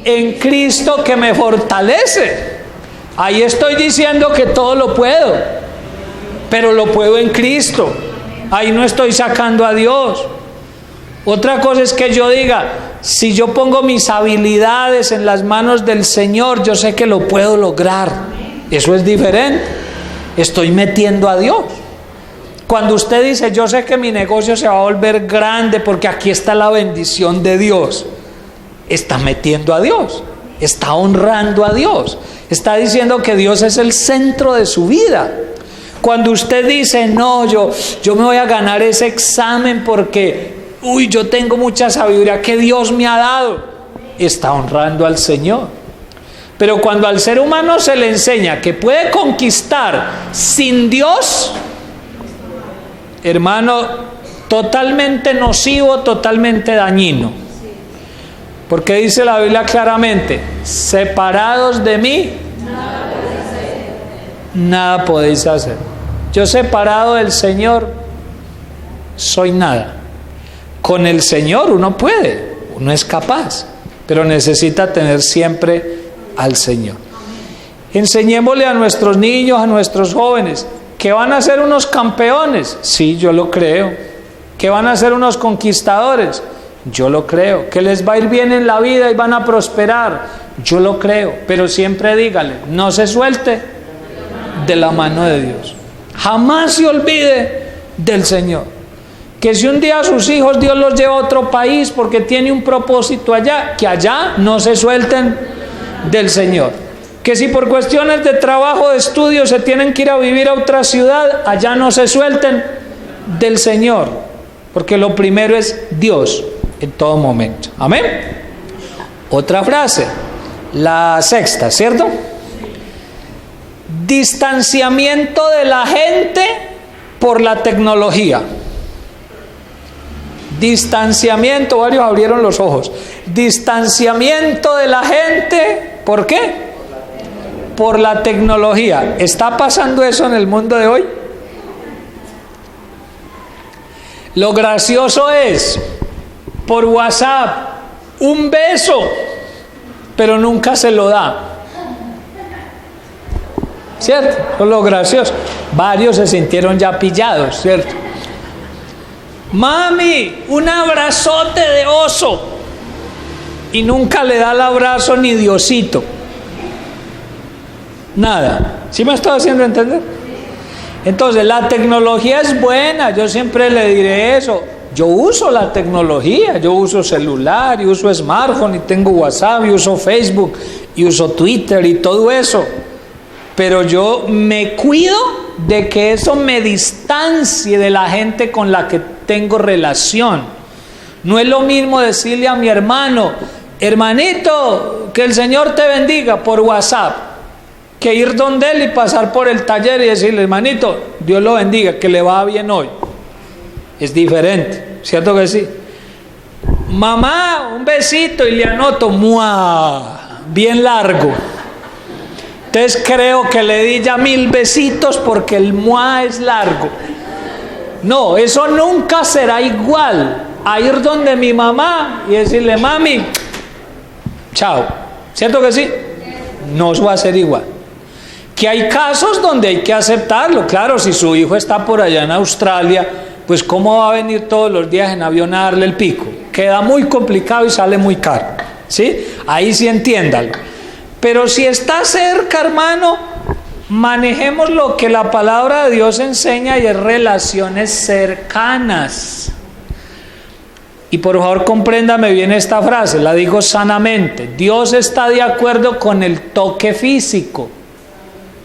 en Cristo que me fortalece. Ahí estoy diciendo que todo lo puedo, pero lo puedo en Cristo. Ahí no estoy sacando a Dios. Otra cosa es que yo diga, si yo pongo mis habilidades en las manos del Señor, yo sé que lo puedo lograr. Eso es diferente. Estoy metiendo a Dios. Cuando usted dice, yo sé que mi negocio se va a volver grande porque aquí está la bendición de Dios, está metiendo a Dios, está honrando a Dios, está diciendo que Dios es el centro de su vida. Cuando usted dice, no, yo me voy a ganar ese examen porque, yo tengo mucha sabiduría que Dios me ha dado, está honrando al Señor. Pero cuando al ser humano se le enseña que puede conquistar sin Dios, hermano, totalmente nocivo, totalmente dañino. Porque dice la Biblia claramente, separados de mí, nada podéis hacer. Yo separado del Señor, soy nada. Con el Señor uno puede, uno es capaz, pero necesita tener siempre al Señor. Enseñémosle a nuestros niños, a nuestros jóvenes, que van a ser unos campeones. Sí, yo lo creo. Que van a ser unos conquistadores. Yo lo creo. Que les va a ir bien en la vida y van a prosperar. Yo lo creo. Pero siempre dígale, no se suelte de la mano de Dios. Jamás se olvide del Señor. Que si un día a sus hijos Dios los lleva a otro país porque tiene un propósito allá, que allá no se suelten del Señor. Que si por cuestiones de trabajo, de estudio se tienen que ir a vivir a otra ciudad, allá no se suelten del Señor, porque lo primero es Dios en todo momento. Amén. Otra frase, la sexta, ¿cierto? Distanciamiento de la gente por la tecnología. Distanciamiento, varios abrieron los ojos. Distanciamiento de la gente, ¿por qué? Por la tecnología. ¿Está pasando eso en el mundo de hoy? Lo gracioso es, por WhatsApp, un beso, pero nunca se lo da. ¿cierto? Eso es lo gracioso. Varios se sintieron ya pillados, ¿cierto? Mami, un abrazote de oso. Y nunca le da el abrazo ni Diosito. Nada. ¿Sí me estoy haciendo entender? Entonces, la tecnología es buena. Yo siempre le diré eso. Yo uso la tecnología. Yo uso celular, y uso smartphone, y tengo WhatsApp, y uso Facebook, y uso Twitter, y todo eso. Pero yo me cuido de que eso me distancie de la gente con la que tengo relación. No es lo mismo decirle a mi hermano, hermanito, que el Señor te bendiga por WhatsApp, que ir donde él y pasar por el taller y decirle, hermanito, Dios lo bendiga, que le va bien hoy. Es diferente, ¿cierto que sí? Mamá, un besito, y le anoto, ¡mua! Bien largo. Entonces creo que le di ya 1000 besitos porque el ¡mua! Es largo. No, eso nunca será igual a ir donde mi mamá y decirle, mami, chao. ¿Cierto que sí? No va a ser igual. Que hay casos donde hay que aceptarlo. Claro, si su hijo está por allá en Australia, pues ¿cómo va a venir todos los días en avión a darle el pico? Queda muy complicado y sale muy caro. ¿Sí? Ahí sí entiéndalo. Pero si está cerca, hermano, manejemos lo que la palabra de Dios enseña, y es relaciones cercanas. Y por favor compréndame bien esta frase, la digo sanamente. Dios está de acuerdo con el toque físico.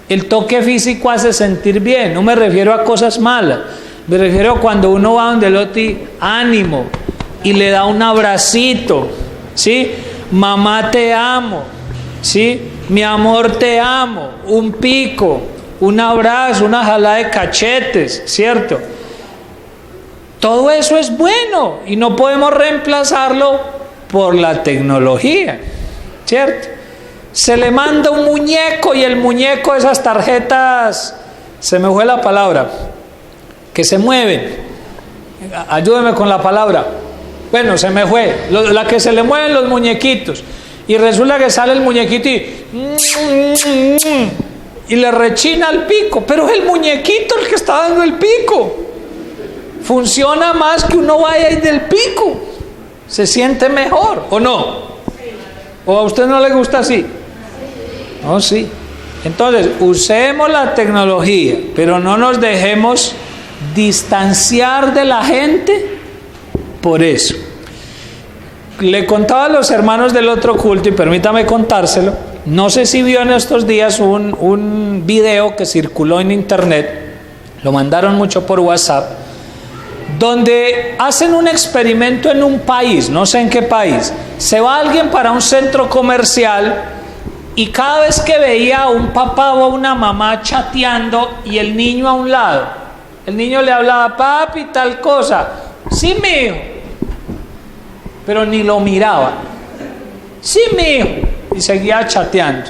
El toque físico hace sentir bien, no me refiero a cosas malas. Me refiero a cuando uno va donde el otro, ánimo, y le da un abracito, ¿sí? Mamá te amo, ¿sí? Mi amor te amo, un pico, un abrazo, una jalada de cachetes, ¿cierto? Todo eso es bueno y no podemos reemplazarlo por la tecnología, ¿cierto? Se le manda un muñeco y el muñeco, esas tarjetas, se me fue la palabra, que se mueven. Ayúdeme con la palabra. Bueno, se me fue. La que se le mueven los muñequitos. Y resulta que sale el muñequito y le rechina el pico. Pero es el muñequito el que está dando el pico. Funciona más que uno vaya y del pico. Se siente mejor, ¿o no? ¿O a usted no le gusta así? No, sí. Entonces, usemos la tecnología, pero no nos dejemos distanciar de la gente por eso. Le contaba a los hermanos del otro culto, y permítame contárselo. No sé si vio en estos días un video que circuló en internet, lo mandaron mucho por WhatsApp, donde hacen un experimento en un país, no sé en qué país. Se va alguien para un centro comercial y cada vez que veía a un papá o a una mamá chateando y el niño a un lado, el niño le hablaba, papi, tal cosa, sí, mijo, pero ni lo miraba, sí, mijo, y seguía chateando.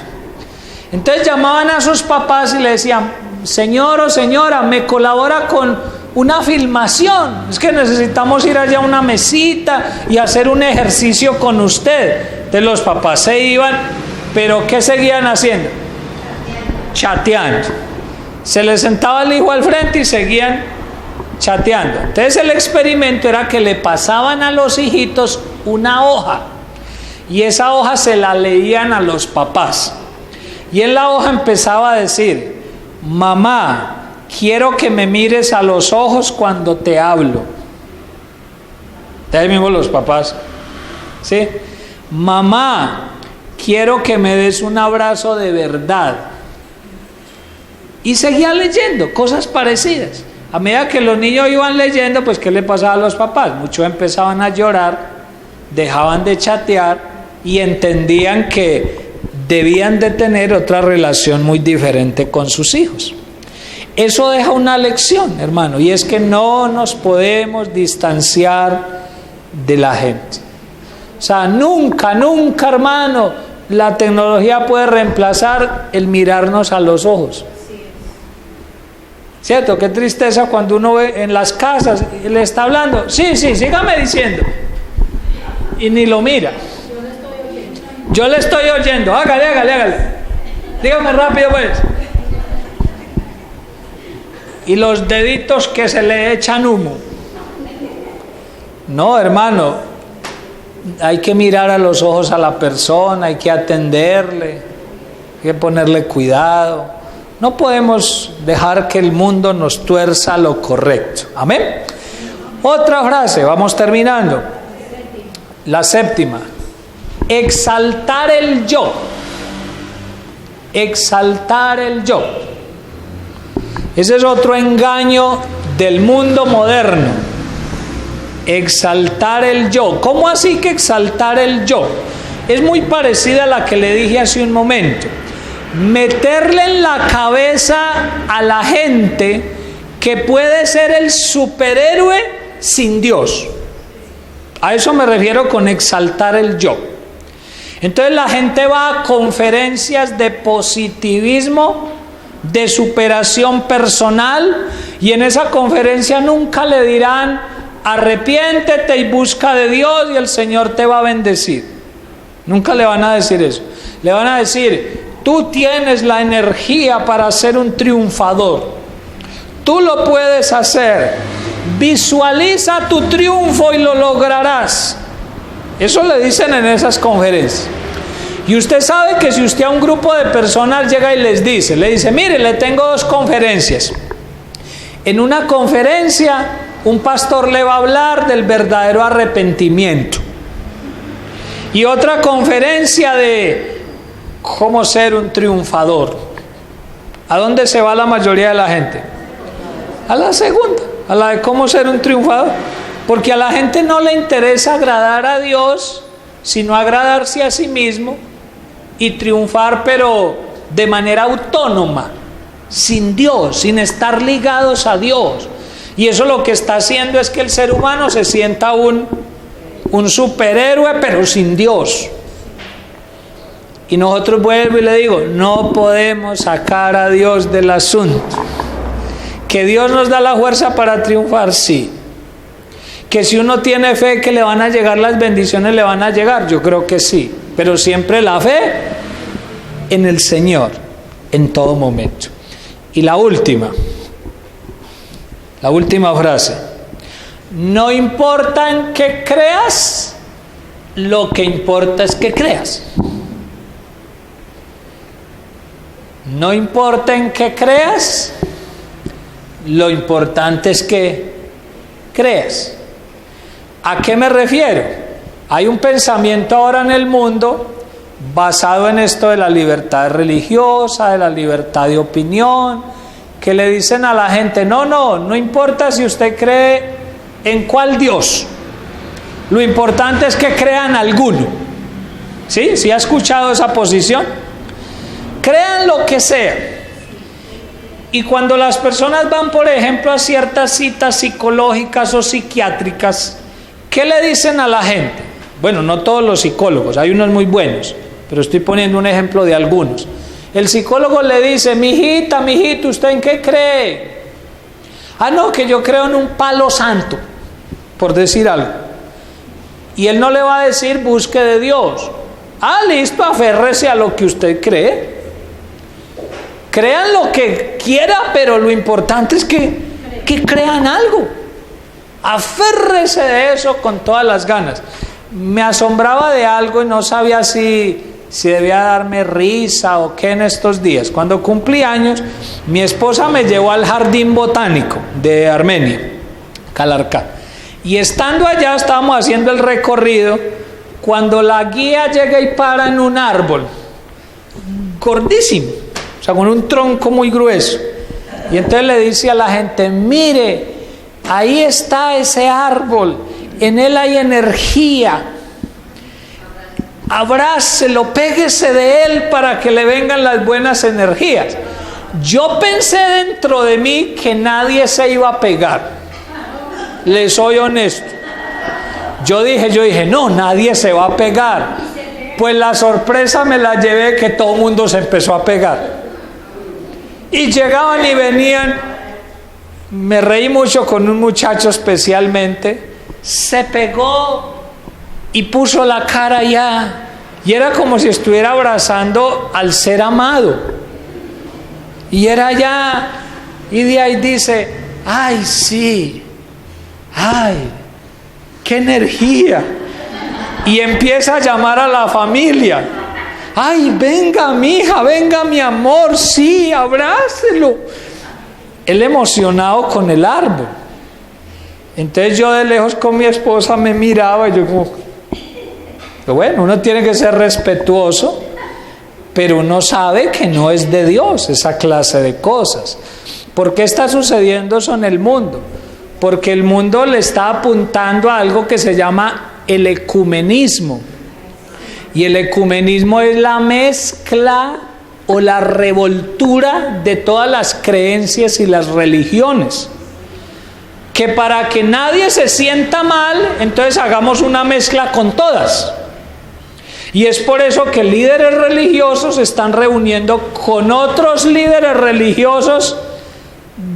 Entonces llamaban a sus papás y le decían, señor o señora, me colabora con una filmación, es que necesitamos ir allá a una mesita y hacer un ejercicio con usted. Entonces los papás se iban, pero ¿qué seguían haciendo? Chateando. Se les sentaba el hijo al frente y seguían chateando. Entonces el experimento era que le pasaban a los hijitos una hoja, y esa hoja se la leían a los papás, y en la hoja empezaba a decir, mamá, quiero que me mires a los ojos cuando te hablo. De ahí mismo los papás, ¿sí? Mamá, quiero que me des un abrazo de verdad. Y seguía leyendo cosas parecidas. A medida que los niños iban leyendo, pues ¿qué le pasaba a los papás? Muchos empezaban a llorar, dejaban de chatear y entendían que debían de tener otra relación muy diferente con sus hijos. Eso deja una lección, hermano, y es que no nos podemos distanciar de la gente. O sea, nunca, nunca, hermano, la tecnología puede reemplazar el mirarnos a los ojos. ¿Cierto? Qué tristeza cuando uno ve en las casas y le está hablando, sí, sígame diciendo, y ni lo mira. Yo le estoy oyendo, hágale. Dígame rápido pues. y los deditos que se le echan humo. No, hermano, hay que mirar a los ojos a la persona, hay que atenderle, hay que ponerle cuidado. No podemos dejar que el mundo nos tuerza lo correcto. Amén. Otra frase, vamos terminando. La séptima. Exaltar el yo. Exaltar el yo. Ese es otro engaño del mundo moderno. Exaltar el yo. ¿Cómo así que exaltar el yo? Es muy parecida a la que le dije hace un momento. Meterle en la cabeza a la gente que puede ser el superhéroe sin Dios. A eso me refiero con exaltar el yo. Entonces la gente va a conferencias de positivismo, de superación personal, y en esa conferencia nunca le dirán: arrepiéntete y busca de Dios y el Señor te va a bendecir. Nunca le van a decir eso. Le van a decir: tú tienes la energía para ser un triunfador. Tú lo puedes hacer. Visualiza tu triunfo y lo lograrás. Eso le dicen en esas conferencias. Y usted sabe que si usted a un grupo de personas llega y le dice: mire, le tengo 2 conferencias. En una conferencia, un pastor le va a hablar del verdadero arrepentimiento. Y otra conferencia de cómo ser un triunfador. ¿A dónde se va la mayoría de la gente? A la segunda, a la de cómo ser un triunfador. Porque a la gente no le interesa agradar a Dios, sino agradarse a sí mismo y triunfar, pero de manera autónoma, sin Dios, sin estar ligados a Dios. Y eso lo que está haciendo es que el ser humano se sienta un superhéroe, pero sin Dios. Y nosotros, vuelvo y le digo, no podemos sacar a Dios del asunto. Que Dios nos da la fuerza para triunfar, sí. Que si uno tiene fe que le van a llegar las bendiciones, le van a llegar, yo creo que sí. Pero siempre la fe en el Señor, en todo momento. Y la última frase. No importa en qué creas, lo que importa es que creas. No importa en qué creas, lo importante es que creas. ¿A qué me refiero? Hay un pensamiento ahora en el mundo basado en esto de la libertad religiosa, de la libertad de opinión, que le dicen a la gente: no importa si usted cree en cuál Dios, lo importante es que crean alguno. ¿Sí? ¿Sí ha escuchado esa posición? Crean lo que sea. Y cuando las personas van, por ejemplo, a ciertas citas psicológicas o psiquiátricas, ¿qué le dicen a la gente? Bueno, no todos los psicólogos, hay unos muy buenos, pero estoy poniendo un ejemplo de algunos. El psicólogo le dice: mijita, mijito, ¿usted en qué cree? Ah, no, que yo creo en un palo santo, por decir algo. Y él no le va a decir: busque de Dios. Ah, listo, aférrese a lo que usted cree. Crean lo que quiera, pero lo importante es que crean algo. Aférrese de eso con todas las ganas. Me asombraba de algo y no sabía si debía darme risa o qué en estos días. Cuando cumplí años, mi esposa me llevó al jardín botánico de Armenia, Calarcá. Y estando allá, estábamos haciendo el recorrido, cuando la guía llega y para en un árbol, gordísimo, o sea, con un tronco muy grueso. Y entonces le dice a la gente: mire, ahí está ese árbol, en él hay energía, abrácelo, péguese de él para que le vengan las buenas energías. Yo pensé dentro de mí que nadie se iba a pegar, le soy honesto. Yo dije, no, nadie se va a pegar. Pues la sorpresa me la llevé, que todo el mundo se empezó a pegar. Y llegaban y venían. Me reí mucho con un muchacho especialmente. Se pegó y puso la cara allá. Y era como si estuviera abrazando al ser amado. Y era ya Y de ahí dice, ay, sí, ay, qué energía. Y empieza a llamar a la familia. Ay, venga mi hija, venga mi amor, sí, abrácelo. Él emocionado con el árbol. Entonces yo de lejos con mi esposa me miraba y yo como, bueno, uno tiene que ser respetuoso, pero uno sabe que no es de Dios esa clase de cosas. ¿Por qué está sucediendo eso en el mundo? Porque el mundo le está apuntando a algo que se llama el ecumenismo. Y el ecumenismo es la mezcla o la revoltura de todas las creencias y las religiones. Que para que nadie se sienta mal, entonces hagamos una mezcla con todas. Y es por eso que líderes religiosos se están reuniendo con otros líderes religiosos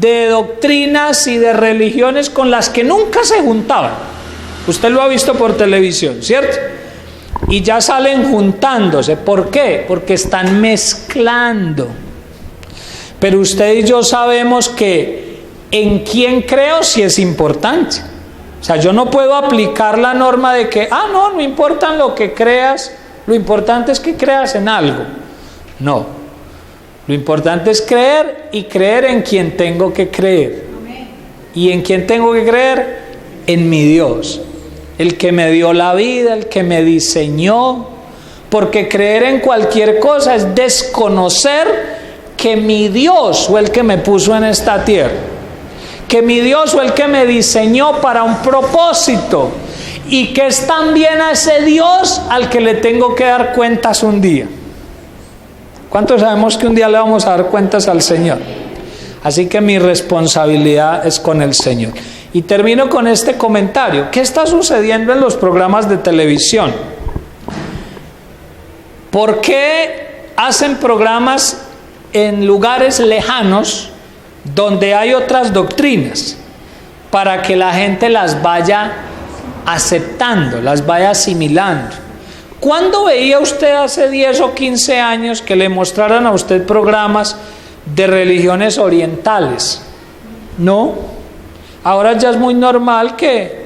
de doctrinas y de religiones con las que nunca se juntaban. Usted lo ha visto por televisión, ¿cierto? Y ya salen juntándose. ¿Por qué? Porque están mezclando. Pero usted y yo sabemos que en quién creo sí es importante. O sea, yo no puedo aplicar la norma de que, no importa lo que creas, lo importante es que creas en algo. No. Lo importante es creer y creer en quien tengo que creer. ¿Y en quién tengo que creer? En mi Dios. El que me dio la vida, el que me diseñó. Porque creer en cualquier cosa es desconocer que mi Dios fue el que me puso en esta tierra. Que mi Dios fue el que me diseñó para un propósito. Y que es también a ese Dios al que le tengo que dar cuentas un día. ¿Cuántos sabemos que un día le vamos a dar cuentas al Señor? Así que mi responsabilidad es con el Señor. Y termino con este comentario. ¿Qué está sucediendo en los programas de televisión? ¿Por qué hacen programas en lugares lejanos donde hay otras doctrinas? Para que la gente las vaya aceptando, las vaya asimilando. ¿Cuándo veía usted hace 10 o 15 años que le mostraran a usted programas de religiones orientales? No. Ahora ya es muy normal que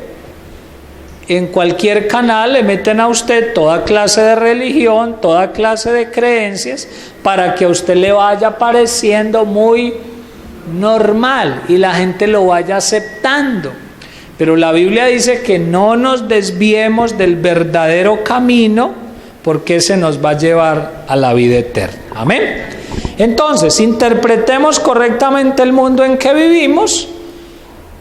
en cualquier canal le meten a usted toda clase de religión, toda clase de creencias, para que a usted le vaya pareciendo muy normal y la gente lo vaya aceptando. Pero la Biblia dice que no nos desviemos del verdadero camino, porque ese nos va a llevar a la vida eterna. Amén. Entonces, interpretemos correctamente el mundo en que vivimos,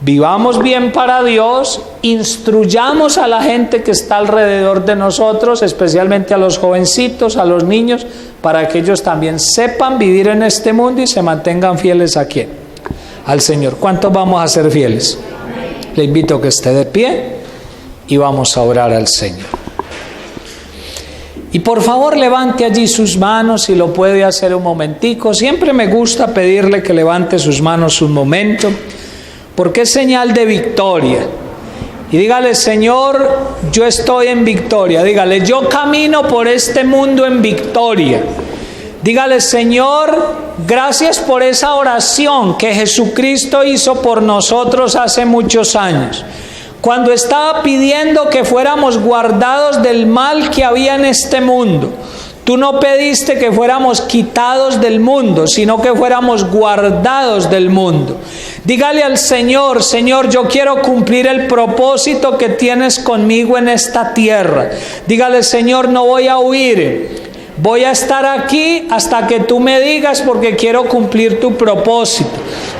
vivamos bien para Dios, instruyamos a la gente que está alrededor de nosotros, especialmente a los jovencitos, a los niños, para que ellos también sepan vivir en este mundo y se mantengan fieles a ¿quién? Al Señor. ¿Cuántos vamos a ser fieles? Le invito a que esté de pie y vamos a orar al Señor. Y por favor levante allí sus manos, si lo puede hacer un momentico. Siempre me gusta pedirle que levante sus manos un momento, porque es señal de victoria. Y dígale: Señor, yo estoy en victoria. Dígale: yo camino por este mundo en victoria. Dígale: Señor, gracias por esa oración que Jesucristo hizo por nosotros hace muchos años, cuando estaba pidiendo que fuéramos guardados del mal que había en este mundo. Tú no pediste que fuéramos quitados del mundo, sino que fuéramos guardados del mundo. Dígale al Señor: Señor, yo quiero cumplir el propósito que tienes conmigo en esta tierra. Dígale: Señor, no voy a huir. Voy a estar aquí hasta que tú me digas, porque quiero cumplir tu propósito.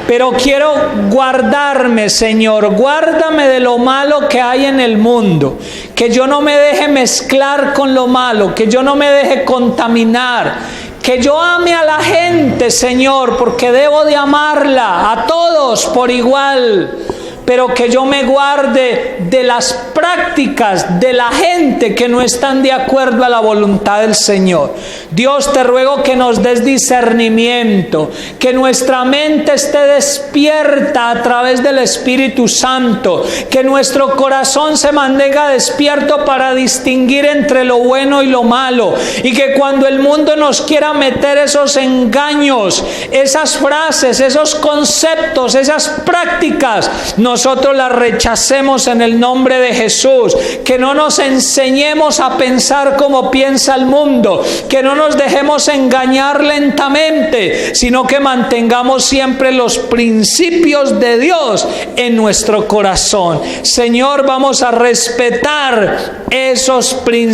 Pero quiero guardarme, Señor, guárdame de lo malo que hay en el mundo. Que yo no me deje mezclar con lo malo, que yo no me deje contaminar. Que yo ame a la gente, Señor, porque debo de amarla, a todos por igual. pero que yo me guarde de las prácticas de la gente que no están de acuerdo a la voluntad del Señor. Dios, te ruego que nos des discernimiento, que nuestra mente esté despierta a través del Espíritu Santo, que nuestro corazón se mantenga despierto para distinguir entre lo bueno y lo malo, y que cuando el mundo nos quiera meter esos engaños, esas frases, esos conceptos, esas prácticas, nosotros las rechacemos en el nombre de Jesús. Que no nos enseñemos a pensar como piensa el mundo, que no nos dejemos engañar lentamente, sino que mantengamos siempre los principios de Dios en nuestro corazón. Señor, vamos a respetar esos principios